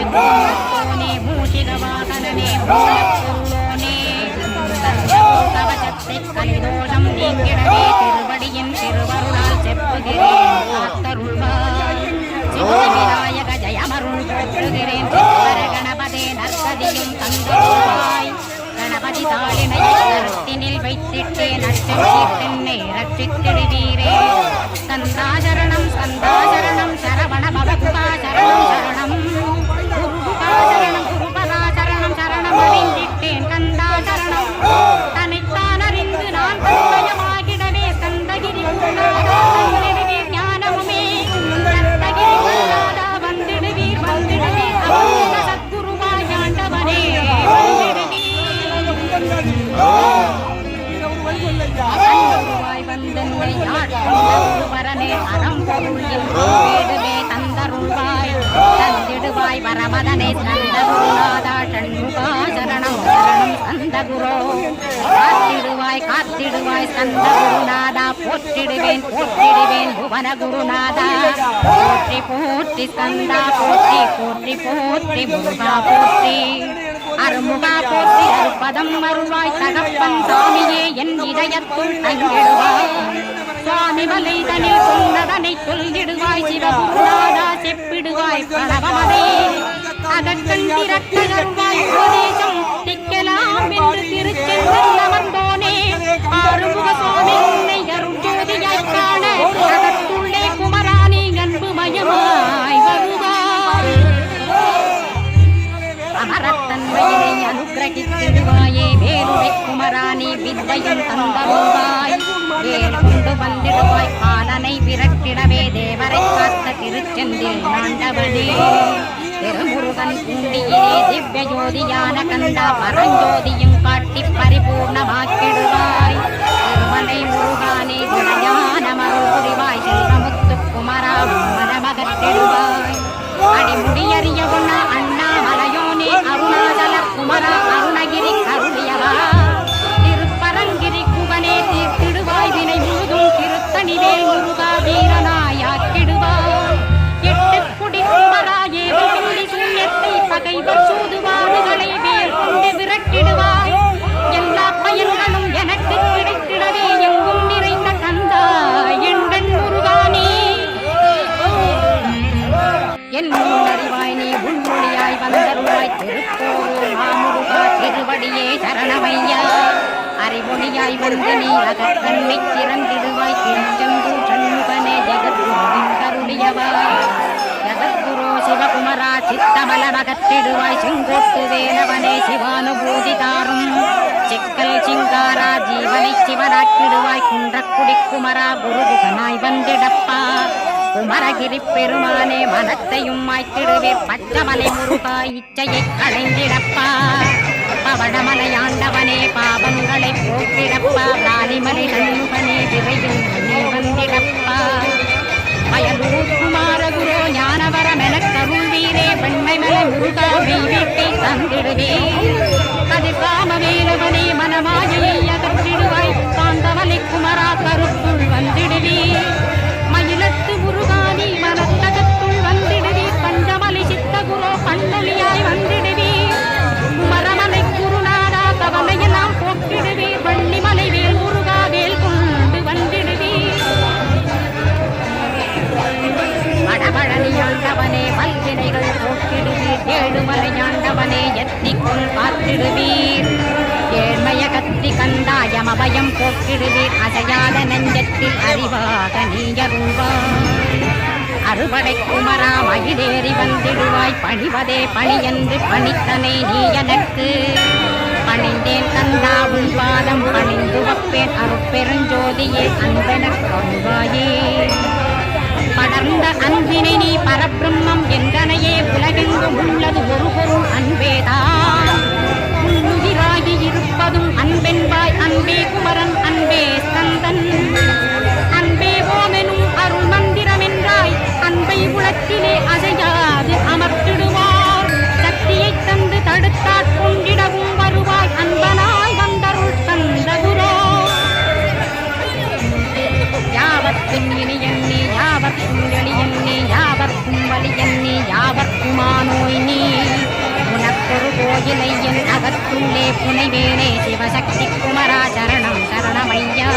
பூமத்தோனே மூஷிகவாகனனே மூலப்பொருளோனே கவசத்தை கலிதோஷம் நீங்கிடவே திருவடியின் திருவருளால் செப்புகிறேன் காத்தருள்வாய் சிவ விநாயக ஜெயமருள் போற்றுகிறேன் சிவர கணபதே நற்கதியும் தந்தருள்வாய் கணபதி தாளினை கருத்தினில் வைத்திட்டேன் அச்சென்னே ரட்சித்திடுவீரே ஸ்கந்தாசரணம் ஸ்கந்தாசரணம் சரவண பவகுபாசரணம் சரணம் குருகுபாசரணம் குருபதாசரணம் சரணம் அறிந்திட்டேன் கந்தாசரணம் தன்னைத்தான் அறிந்து நான் தன்மயமாகிடவே ஸ்கந்தகிரி வந்திடுவீர் ஞானமுமே ஸ்கந்தகிரி வல்லாதா வந்திடுவீர் வந்திடுவீர் அபூர்வ சத்குருவாய் ஆண்டவனே அன்புவாய் வந்தென்னை ஆட்கொண்டே அறம் பொருள் வேடுவே தந்தருள்வாய் தந்திடுவாய் வரமதனை சந்தகுருநாதா ஷண்முகா சரணம் சரணம் சந்தகுரோ காத்திடுவாய் காத்திடுவாய் சந்தகுருநாதா போற்றிடுவேன் போற்றிடுவேன் புவன குருநாதா போற்றி போற்றி ஸ்கந்தா போற்றி போற்றி போற்றி முருகா போற்றி அருமுகா போற்றி அருப்பதம் அருள்வாய் தகப்பன் சாமியே என் இதயத்துள் தங்கிடுவாய் சுவாமி மலைதனில் சொன்னதனை சொல்லிடுவாய் சிவகுருநாதா செப்பிடுவாய் பரவமதே அகக்கண் திறக்கருள்வாய் உபதேசம் திக்கலாம் என்று திருச்செந்தல் அமர்ந்தோனே ஆறுமுக சுவாமி உன்னை அருட்ஜோதியாய் காண அகத்துள்ளே குமராணி அன்பு மயமாய் வருவாய் அமரத்தன்மையினை அனுகிரகித்திடுவாயே வேலுடை குமராணி வித்தையும் தந்தருள்வாய் வேல் கொண்டு வந்திடுவாய் பாலனை விரட்டிடவே தேவரை காத்த திருச்செந்தில் ஆண்டவனே திருமுருகன் பூண்டியிலே திவ்ய ஜோதியான கந்தா பரஞ்சோதியும் காட்டி பரிபூர்ணமாக்கிடுவாய் திருமலை முருகானே குணஞானமருள் புரிவாய் செல்வமுத்து குமரா மனமகத்திடுவாய் அடிமுடியறிய உண்ண அண்ணாமலையோனே அருணாச்சல குமரா அருணகிரி கருளியவா திருப்பரங்கிரி குவனே தீர்த்திடுவாய் வினை முழுதும் திருத்தணிவேல் முருகா வீரனாயாக்கிடுவாய் எட்டு குடி குமராயே பில்லி சூன்யத்தை பகைவர் சூதுவாடுகளை வேல் கொண்டு விரட்டிடுவாய் எல்லா பயன்களும் எனக்கு கிடைத்திடவே எங்கும் நிறைந்த கந்தா எண்டன் முருகானே என் அறிவாய் நீ உள்மொழியாய் வந்தருவாய் திருப்போர் மாமுருகா திருவடியே சரணமையா அறிவொழியாய் வந்து நீ அகக்கண்ணை திறந்திடுவாய் திருச்செந்தூர் சண்முகனே ஜெகத்குருவின் கருளியவா ஜெகத்குரு சிவகுமரா சித்தமல மகத்திடுவாய் செங்கோட்டு வேலவனே சிவானுபூதி தாரும் சிக்கல் சிங்காரா ஜீவனை சிவனாக்கிடுவாய் குன்றக்குடி குமரா குருகுகனாய் வந்திடப்பா குமரகிரி பெருமானே மனத்தையும் மாய்த்திடுவேர் பச்சமலை முருகா இச்சையை களைந்திடப்பா பவனமலையாண்டவனே பாவங்களை போக்கிடப்பா ராணிமலை சண்முகனே விரைவில் நீ வந்திடப்பா வயலூர் குமாரகுரோ ஞானவரமெனக்கருள் வீரே வெண்மைமலை முருகா வீட்டை தந்திடுவே கதிர்காம வேலவனே மனமாயை அகற்றிடுவாய் காந்தமலை குமரா கருத்துள் வந்திடுவே மயிலத்து முருகானி மனத்தகத்துள் வந்திடுவே பஞ்சமலை சித்தகுரோ பண்டலியாய் வந்திடுவே குமரமலை குருநாதா கவலையெல்லாம் போக்கிடுவே வள்ளிமலை வேல் முருகா வேல் கொண்டு வந்திடுவே வடபழனியாண்டவனே பல்வினைகள் போக்கிடுவீர் ஏழுமலையாண்டவனே எத்திக்குள் பார்த்திடுவீர் ஏழ்மைய கத்தி கந்தாயம் அபயம் போக்கிடுவீர் அசையாத நெஞ்சத்தில் அறிவாக நீயருள்வாய் அறுபடை குமரா மகிழேறி வந்திடுவாய் பணிவதே பணி என்று பணித்தனை நீ எனக்கு பணிந்தேன் கந்தா உன் பாதம் பணிந்து வப்பேன் அருட்பெருஞ்சோதியே அன்பெனக் கொள்வாயே படர்ந்த அன்பினை நீ பரபிரம்மம் என்றனையே உலகெங்கும் உள்ளது ஒரு பொருள் அன்பேதான் உள்ளுயிராகி இருப்பதும் அன்பென்பாய் அன்பே குமரன் அன்பே ஸ்கந்தன் அன்பே ஓமெனும் அருள் மந்திரம் என்றாய் அன்பை உலத்திலே அசையாது அமர்த்திடுவார் சக்தியை தந்து தடுத்தாற் கொண்டிடவும் வருவாய் அன்பனாய் வந்தருள் தந்தகுரோ யாவர்க்கும் இனி எண்ணி யாவர்க்கும் எளி எண்ணி யாவர்க்கும் வலி எண்ணி யாவர்க்குமானோய் நீ இல்லை என் அகத்துள்ளே புனைவேனே சிவசக்தி குமரா சரணம் சரணமையா.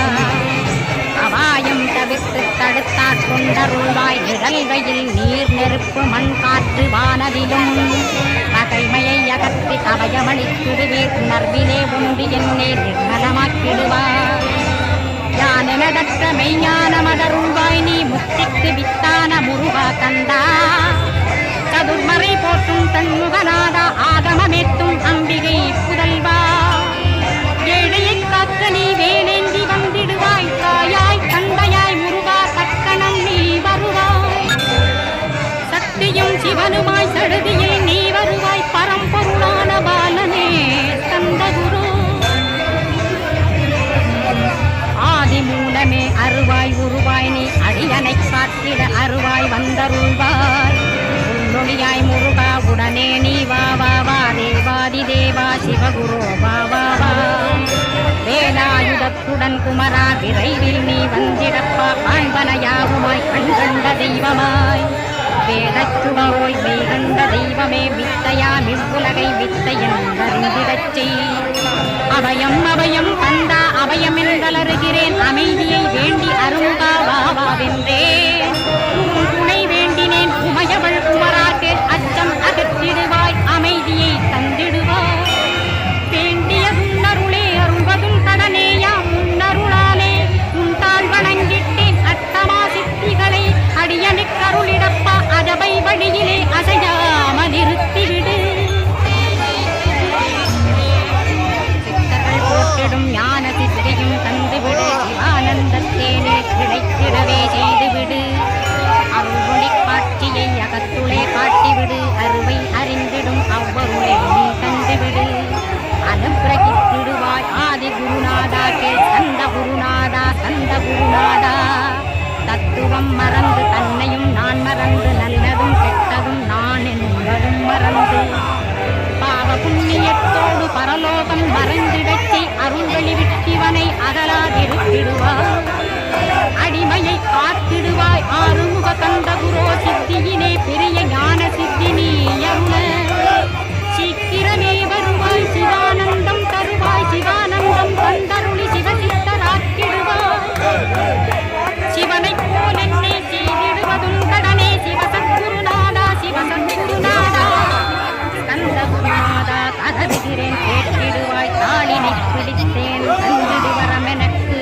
அபாயம் தவிர்த்து தடுத்தாற் கொண்டருள்வாய் நிழல்கையில் நீர் நெருப்பு மண் காற்று வானதிலும் பகைமையை அகற்றி அபயமளித்திடுவீர் உணர்விலே ஒன்று என்னை நிர்மலமாக்கிடுவார். யானெனதற்ற மெய்ஞான மதருள்வாய் நீ முத்திக்கு வித்தான முருகா கந்தா. சதுர்மறை போற்றும் தன்முகநாதா ஆகமமேத்தும் அம்பிகை புதல்வா. ஏழையை காக்க நீ வேலேந்தி வந்திடுவாய் தாயாய் தந்தையாய் முருகா தக்கணம் நீ வருவாய். சக்தியும் சிவனுமாய் சடுதியில் நீ வருவாய் பரம்பொருளான பாலனே தந்தகுரு. ஆதி மூலமே அருவாய் உருவாய் நீ அடியனை காத்திட அருவாய் வந்தருள்வாய். உள்ளொளியாய் முருகா உடனே நீ வா வா வா தேவாதி தேவா சிவகுரு வா வா வா. வேலாயுதத்துடன் குமரா விரைவில் நீ வந்திடப்பா காண்பன யாவுமாய் கண்கண்ட தெய்வமாய். வேதச்சுடரோய் மெய்கண்ட தெய்வமே வித்தையா மிவ்வுலகை வித்தை என்றறிந்திடச் செய். அபயம் அபயம் கந்தா அபயம் என்றலறுகிறேன் அமைதியை வேண்டி அருங்கா வாவாவென்றேன். துணை வேண்டினேன் உமையவள் குமராக்கே அச்சம் அகற்றிடுவாய் அமைதியை தந்திடுவாய். வேண்டிய உன்னருளே அருள்வதும் கடனேயா முன்னருளாலே உன் தாழ் வணங்கிட்டேன் அட்டமா சித்திகளை அடியனுக்கருளிடப்பா அதபை வழியிலே அசையாமல் இருத்திவிடு. சித்தர்கள் போற்றிடும் ஞான சித்தியும் தந்துவிடு சிவானந்தத்தேனே கிடைத்திடவே செய்துவிடு. அருள்மொழி காட்சியை அகத்துளே காட்டிவிடு அருவை அறிந்திடும் அவ்வருளை நீ தந்துவிடு. அனுகிரகித்திடுவாய் ஆதி குருநாதா கேள் சந்த குருநாதா சந்த குருநாதா. தத்துவம் மறந்து தன்னையும் நான் மறந்து நல்லதும் கெட்டதும் நான் என்பதும் மறந்து பாவ புண்ணியத்தோடு பரலோகம் மறந்திடச்சி அருள் வெளிவிட்டிவனை அகலாதிருத்திடுவாய். அடிமையை காத்திடுவாய் ஆறுமுக கந்த குரோ சித்தியினே பெரிய ஞான சித்தி நீ அருள. சீக்கிரமே வருவாய் சிவானந்தம் தருவாய் சிவானந்தம் தந்தருளி சிவசித்தராக்கிடுவாய். சிவனை போல் என்னை செய்திடுவதும் கடனே சிவசத்குருநாதா சிவசத்குருநாதா. கந்த குருநாதா கதறுகிறேன் கேட்டிடுவாய் தாளினை பிடித்தேன் தந்திடுவரமெனக்கு.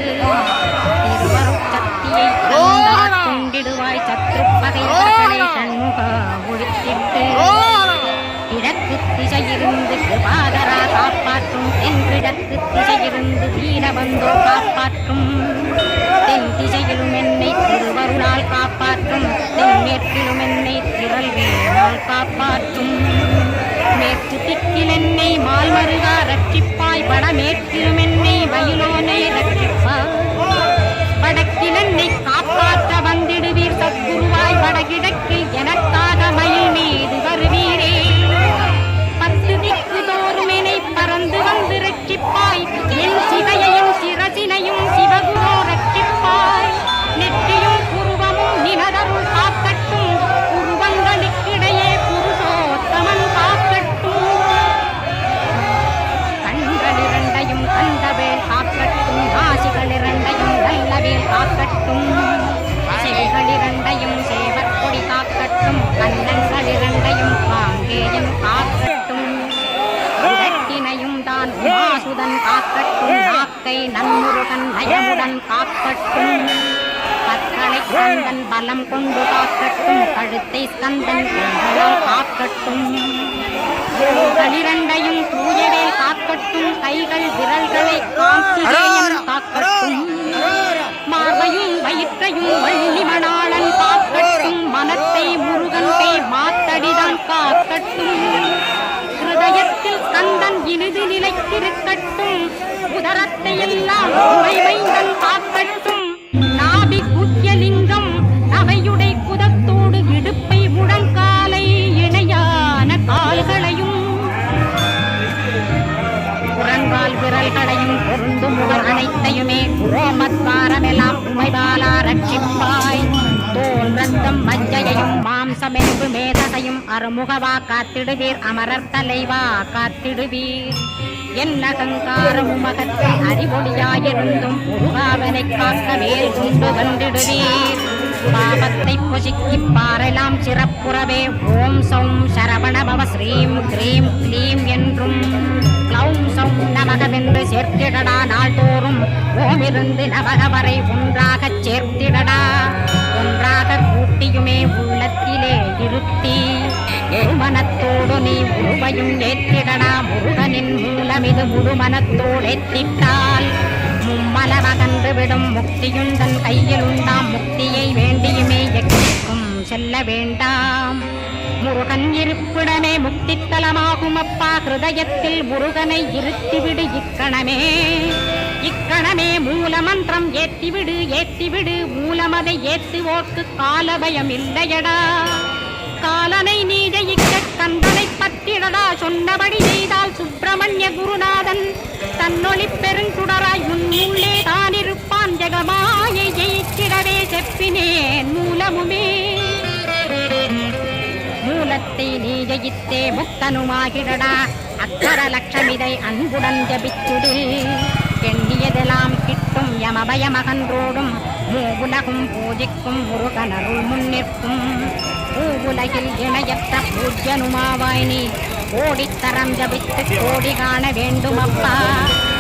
திருவருட்சக்தியை தந்தாற் கொண்டிடுவாய் சத்ருப்பகைவர்களை சண்முகா ஒழித்திட்டு. கிழக்கு திசையிருந்து கிருபாகரா காப்பாற்றும் தென்கிழக்கு திசையிருந்து வீரபந்தோ காப்பாற்றும். தென் திசையிலும் என்னை திருவருளால் காப்பாற்றும் தென்மேற்கிலும் என்னை திரள்வேலால் காப்பாற்றும். மேற்கு திக்கில் என்னை மால்மருகா ரட்சிப்பாய் வடமேற்கிலும் என்னை வயலோனே ரட்சிப்பாய். வடக்கில் என்னை காப்பாற்ற வந்திடுவீர் சத்குருவாய் வடகிழக்கில் எனக்காக மயில் மீது வருவீரே. பத்து திக்கு தோறும் என்னை பறந்து வந்து ரட்சிப்பாய் என் சிவையையும் சிரசினையும் சிவகுரோ ரட்சிப்பாய். நெற்றியும் புருவமும் நினதருள் காக்கட்டும் புருவங்களுக்கிடையே புருஷோத்தமன் காக்கட்டும். கண்கள் இரண்டையும் கண்டவேல் காக்கட்டும் ராசிகள் இரண்டையும் நல்லவேல் காக்கட்டும். செவிகள் இரண்டையும் சேவற்கொடி காக்கட்டும் கண்ணங்கள் இரண்டையும் காங்கேயம் காக்கட்டும். இடத்தினையும் தான் உமாசுதன் காக்கட்டும் நாக்கை நன்முருகன் நயமுடன் காக்கட்டும். பற்களை கந்தன் பலம் கொண்டு காக்கட்டும் கழுத்தை ஸ்கந்தன் கைகளால் காக்கட்டும். இரண்டையும் தூயவேல் காக்கட்டும் கைகள் விரல்களை கார்த்திகேயன் காக்கட்டும். மார்பையும் வயிற்றையும் வள்ளி மணாளன் காக்கட்டும் மனத்தை முருகன் கை மாத்தடிதான் காக்கட்டும். ஹிருதயத்தில் ஸ்கந்தன் இனிது நிலைத்திருக்கட்டும் உதரத்தை எல்லாம் உமைமைந்தன் காக்கட்டும். நாபி குத்தியலிங்கம் நவையுடை குதத்தோடு இடுப்பை முழங்காலை இணையான கால்களையும் புறங்கால் விரல்களையும் பொருந்தும் முகர் அனைத்தையுமே புரோமத்வாரமெல்லாம் உமைபாலா ரட்சிப்பாய். தோல் ரத்தம் மஞ்சையும் மாம்சமென்பு மேதகையும் அருமுகவா காத்திடுவீர் அமரர் தலைவா காத்திடுவீர் என்ன கங்காரம் மகத்தை அறிவொழியாயிருந்தும் முருகாவனை காக்க வேல் கொண்டு வந்திடுவீர் பாவத்தை பொசுக்கி பாரெல்லாம் சிறப்புறவே ஓம் சௌம் சரவணபவ ஸ்ரீம் க்ரீம் க்ளீம் என்றும் க்ளௌம் சௌம் நமகவென்று சேர்த்திடடா நாள்தோறும் ஓமிருந்து நமக வரை ஒன்றாகச் சேர்த்திடடா ஒன்றாக கூட்டியுமே உள்ளத்திலே இருத்தி ஒரு மனத்தோடு நீ உருவையும் ஏற்றிடடா முருகனின் மூலமிது முழு மனத்தோடேற்றிட்டால் மும்மலமகன்று விடும் முக்தியுந்தன் கையில் உண்டாம் முக்தியை வேண்டியுமே எக்கும் செல்ல வேண்டாம் முருகன் இருப்பிடமே முக்தித்தலமாகும் அப்பா ஹிருதயத்தில் முருகனை இருத்திவிடு இக்கணமே மூல மந்திரம் ஏற்றிவிடு மூலமதை ஏற்றுவோர்க்கு காலபயம் இல்லையடா காலனை நீ ஜெயிக்க கந்தனை பற்றிடடா சொன்னபடி செய்தால் சுப்பிரமணிய குருநாதன் தன்னொளி பெருங்குடராய் முன்னே தானிருப்பான் ஜெகமாயை ஜெயிச்சிடவே செப்பினேன் மூலமுமே மூலத்தை நீ ஜெயித்தே முக்தனுமாகிடடா அக்கர லட்சமிதை அன்புடன் ஜபிச்சுடு எண்ணியதெல்லாம் கிட்டும் யமபயமகன்றோடும் மூவுலகும் பூஜிக்கும் முருகனருள் முன்னிற்கும் பூவுலகில் இணையற்ற பூஜ்யனுமாவாய் நீ கோடித்தரம் ஜபித்து கோடி காண வேண்டும் அப்பா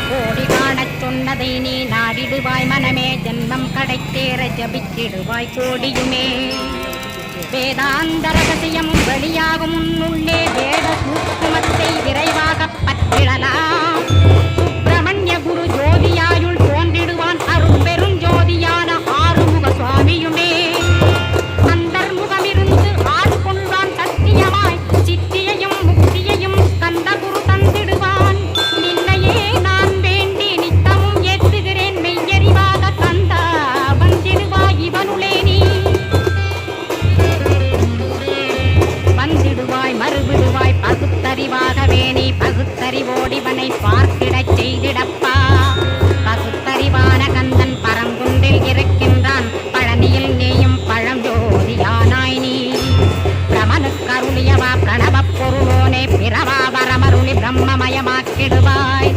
கோடி காணச் சொன்னதை நீ நாடிடுவாய் மனமே ஜென்மம் கடைத்தேற ஜபித்திடுவாய் கோடியுமே வேதாந்த ரகசியம் வெளியாகும் முன்னுள்ளே வேத சூக்குமத்தை விரைவாக பற்றிடலாம் சுப்பிரமணிய குரு ஜோதியாயுள் தோன்றிடுவான் அருள் பெருஞ்சோதியான ஆறுமுக சுவாமியுமே அந்தர்முகமிருந்து ஆட்கொள்வான் சத்தியமாய் சித்தியையும் முக்தியையும் கந்த குரு தந்திடுவான் நின்னையே நான் வேண்டி நித்தமும் ஏற்றுகிறேன் மெய்யறிவாக கந்தா வந்திடுவாய் இவனுளே நீ வந்திடுவாய் மறுவிடுவாய் பகுத்தறிவாகவே நீ பகுத்தறிவோடிவனை பார்த்திடச் செய்திடப்பா பகுத்தறிவான கந்தன் பரங்குன்றில் இருக்கின்றான் பழனியில் நீயும் பழஞ்சோதியானாய் நீ பிரமனுக்கருளியவா பிரணவப் பொருளோனே பிறவா வரமருளி பிரம்மமயமாக்கிடுவாய்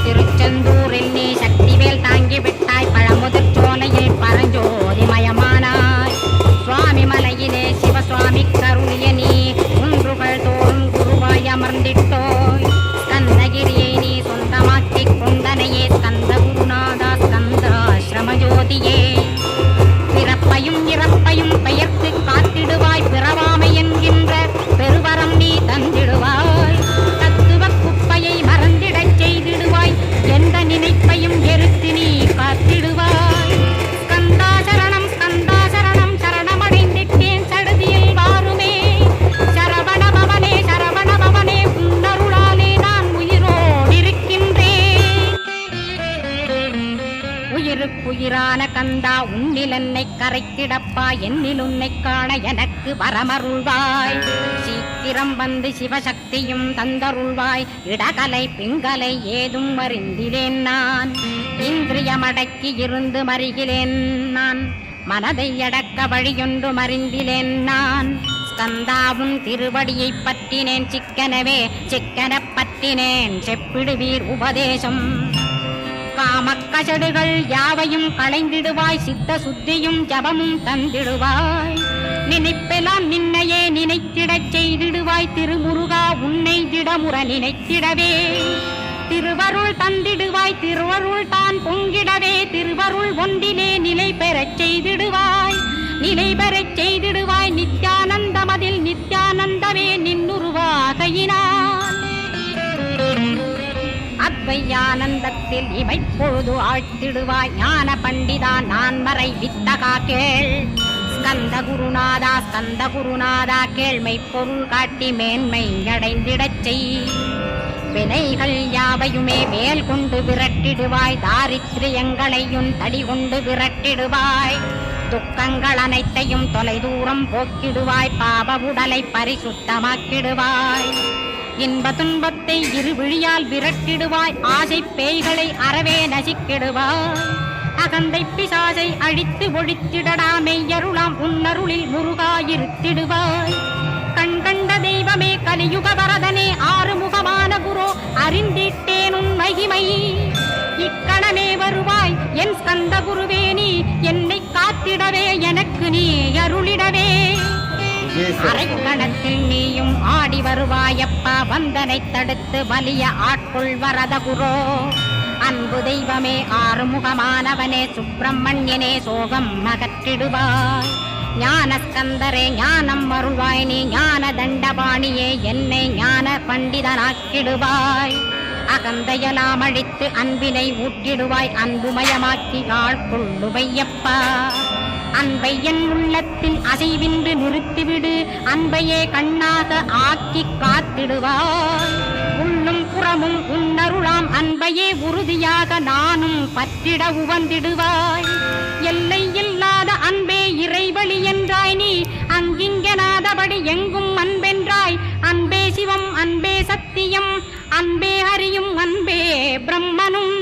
திருச்செந்தூரில் நீ சக்திவேல் தாங்கிவிட்டாய் பழமுதிர் சோலையில் பரஞ்சோதிமயமானாய் சுவாமி மலையிலே சிவசுவாமி கருளிய நீ குன்றுகள் தோறும் குருவாய் அமர்ந்திட்டோய் ஸ்கந்தகிரியை நீ சொந்தமாக்கிக் கொண்டனையே ஸ்கந்த குருநாதா ஸ்கந்தாசிரம ஜோதியே பிறப்பையும் இறப்பையும் பெயர்த்து காத்திடுவாய் பிறவாமை என்கின்ற பெருவரம் நீ தந்திடுவாய் தத்துவ குப்பையை மறந்திடச் செய்திடுவாய் எந்த நினைப்பையும் எரித்து நீ காத்திடுவாய் ஸ்கந்தா சரணம் சரணமடைந்திட்டேன் சடுதியில் வாருமே சரவண பவனே உன்னருளாலே நான் உயிரோடிருக்கின்றேன் உயிருக்குயிரான கந்தா உன்னில் என்னை கரைத்திடப்பா என்னில் உன்னை காண எனக்கு வரமருள்வாய் சீக்கிரம் வந்து சிவசக்தியும் தந்தருள்வாய் இடகலை பிங்கலை ஏதும் அறிந்திலேன் நான் இந்திரியமடக்கி இருந்து மறிகிறேன் நான் மனதை அடக்க வழியொன்று மறிந்திலேன் நான் ஸ்கந்தாவும் திருவடியை பற்றினேன் சிக்கனப் பற்றினேன் செப்பிடுவீர் உபதேசம் காமக்கசடுகள் யாவையும் களைந்திடுவாய் சித்த சுத்தியும் ஜபமும் தந்திடுவாய் நினைப்பெல்லாம் நின்னையே நினைத்திடச் செய்திடுவாய் திருமுருகா உன்னை திடமுற நினைத்திடவே திருவருள் தந்திடுவாய் திருவருள் தான் பொங்கிடவே திருவருள் ஒன்றிலே நிலை பெறச் செய்திடுவாய் நித்யானந்தமதில் நித்யானந்தமே நின்னுருவாகையினான் அத்வையானந்தத்தில் இமைப்பொழுது ஆழ்த்திடுவாய் ஞான பண்டிதா நான் மறை வித்தகா கேள் ஸ்கந்த குருநாதா கேள்மை பொருள் காட்டி மேன்மை அடைந்திடச் செய் வினைகள் யாவையுமே வேல் கொண்டு விரட்டிடுவாய் தாரித்ரியங்களையும் தடி கொண்டு விரட்டிடுவாய் துக்கங்கள் அனைத்தையும் தொலைதூரம் போக்கிடுவாய் பாப உடலை பரிசுத்தமாக்கிடுவாய் இன்ப துன்பத்தை இருவிழியால் விரட்டிடுவாய் ஆசை பேய்களை அறவே நசிக்கிடுவாய் அகந்தை பிசாசை அழித்து ஒழித்திடடா மெய்யருளாம் உன்னருளில் முருகாயிருத்திடுவாய். கண் கண்ட தெய்வமே கலியுக வரதனே ஆறுமுகமான குரு அறிந்திட்டேன் உன் மகிமை. இக்கணமே வருவாய் என் ஸ்கந்த குருவே, நீ என்னை காத்திடவே எனக்கு நீ அருளிடவே. அரைக்கணத்தில் நீயும் ஆடி வருவாயப்பா, வந்தனை தடுத்து வலிய ஆட்கொள் வரத குரோ. அன்பு தெய்வமே ஆறுமுகமானவனே சுப்பிரமணியனே சோகம் அகற்றிடுவாய். ஞான ஸ்கந்தரே ஞானம் அருள்வாய், நீ ஞான தண்டபாணியே என்னை ஞான பண்டிதனாக்கிடுவாய். அகந்தையலாம் அழித்து அன்பினை ஊட்டிடுவாய், அன்புமயமாக்கி ஆட்கொள்ளுவையப்பா. அன்பை என் உள்ளத்தில் அசைவின்று நிறுத்திவிடு, அன்பையே கண்ணாக ஆக்கி காத்திடுவாய். உள்ளும் புறமும் உன்னருளாம் அன்பையே உறுதியாக நானும் பற்றிட உவந்திடுவாய். எல்லை இல்லாத அன்பே இறைவழி என்றாய் நீ, அங்கிங்கனாதபடி எங்கும் அன்பென்றாய். அன்பே சிவம் அன்பே சத்தியம் அன்பே ஹரியும் அன்பே பிரம்மனும்.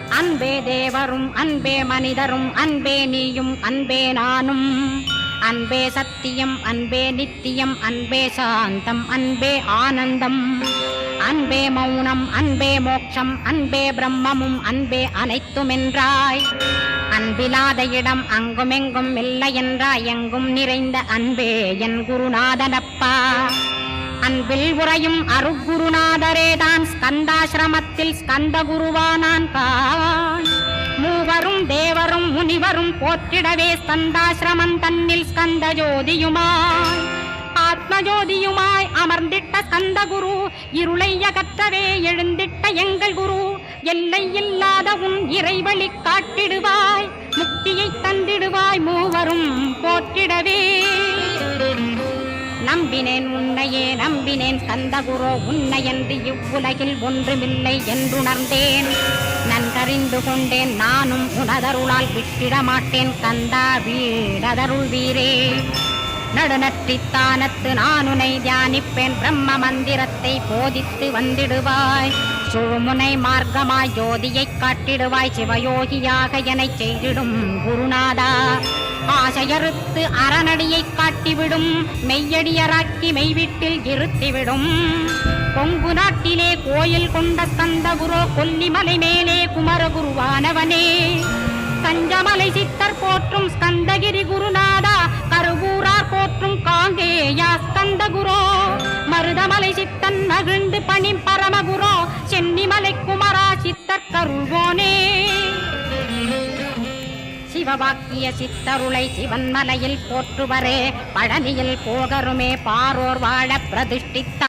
அன்பே தேவரும் அன்பே மனிதரும் அன்பே நீயும் அன்பே நானும். அன்பே சத்தியம் அன்பே நித்தியம் அன்பே சாந்தம் அன்பே ஆனந்தம். அன்பே மௌனம் அன்பே மோட்சம் அன்பே பிரம்மமும் அன்பே அனைத்துமென்றாய். அன்பிலாத இடம் அங்குமெங்கும் இல்லை என்றாய், எங்கும் நிறைந்த அன்பே என் குருநாதனப்பா. அன்பில் உறையும் அருகுருநாதரேதான் ஸ்கந்தாசிரமத்தில் ஸ்கந்த குருவானான் கான். மூவரும் தேவரும் முனிவரும் போற்றிடவே ஸ்கந்தாசிரமம் தன்னில் ஸ்கந்த ஜோதியுமாய் ஆத்மஜோதியுமாய் அமர்ந்திட்ட ஸ்கந்த குரு. இருளை அகற்றவே எழுந்திட்ட எங்கள் குரு. எல்லை இல்லாத உன் இறைவழி காட்டிடுவாய், முக்தியை தந்திடுவாய் மூவரும் போற்றிடவே. நம்பினேன் உன்னையே நம்பினேன் ஸ்கந்தகுரோ, உன்னையன்று இவ்வுலகில் ஒன்றுமில்லை என்றுணர்ந்தேன். நன்கறிந்து கொண்டேன் நானும் உனதருளால் விட்டிட மாட்டேன் கந்தா வீடதருள் வீரே. நடுநற்றித்தானத்து நான் உனை தியானிப்பேன், பிரம்ம மந்திரத்தை போதித்து வந்திடுவாய். சுழுமுனை மார்க்கமாய் ஜோதியைக் காட்டிடுவாய், சிவயோகியாக எனச் செய்திடும் குருநாதா. ஆசையறுத்து அறநடியை காட்டிவிடும், மெய்யடியராக்கி மெய்வீட்டில் இருத்திவிடும். கொங்கு நாட்டிலே கோயில் கொண்ட ஸ்கந்தகுரோ, கொல்லிமலை மேலே குமரகுருவானவனே. கஞ்சமலை சித்தர் போற்றும் ஸ்கந்தகிரி குருநாதா, கருவூரார் போற்றும் காங்கேயா ஸ்கந்தகுரோ. மருதமலை சித்தன் மகிழ்ந்து பணி பரமகுரோ, சென்னிமலை குமரா சித்தர் கருள்வோனே. சிவவாக்கிய சித்தருளை சிவன்மலையில் போற்றுவரே, பழனியில் போகருமே பாரோர் வாழ பிரதிஷ்டித்த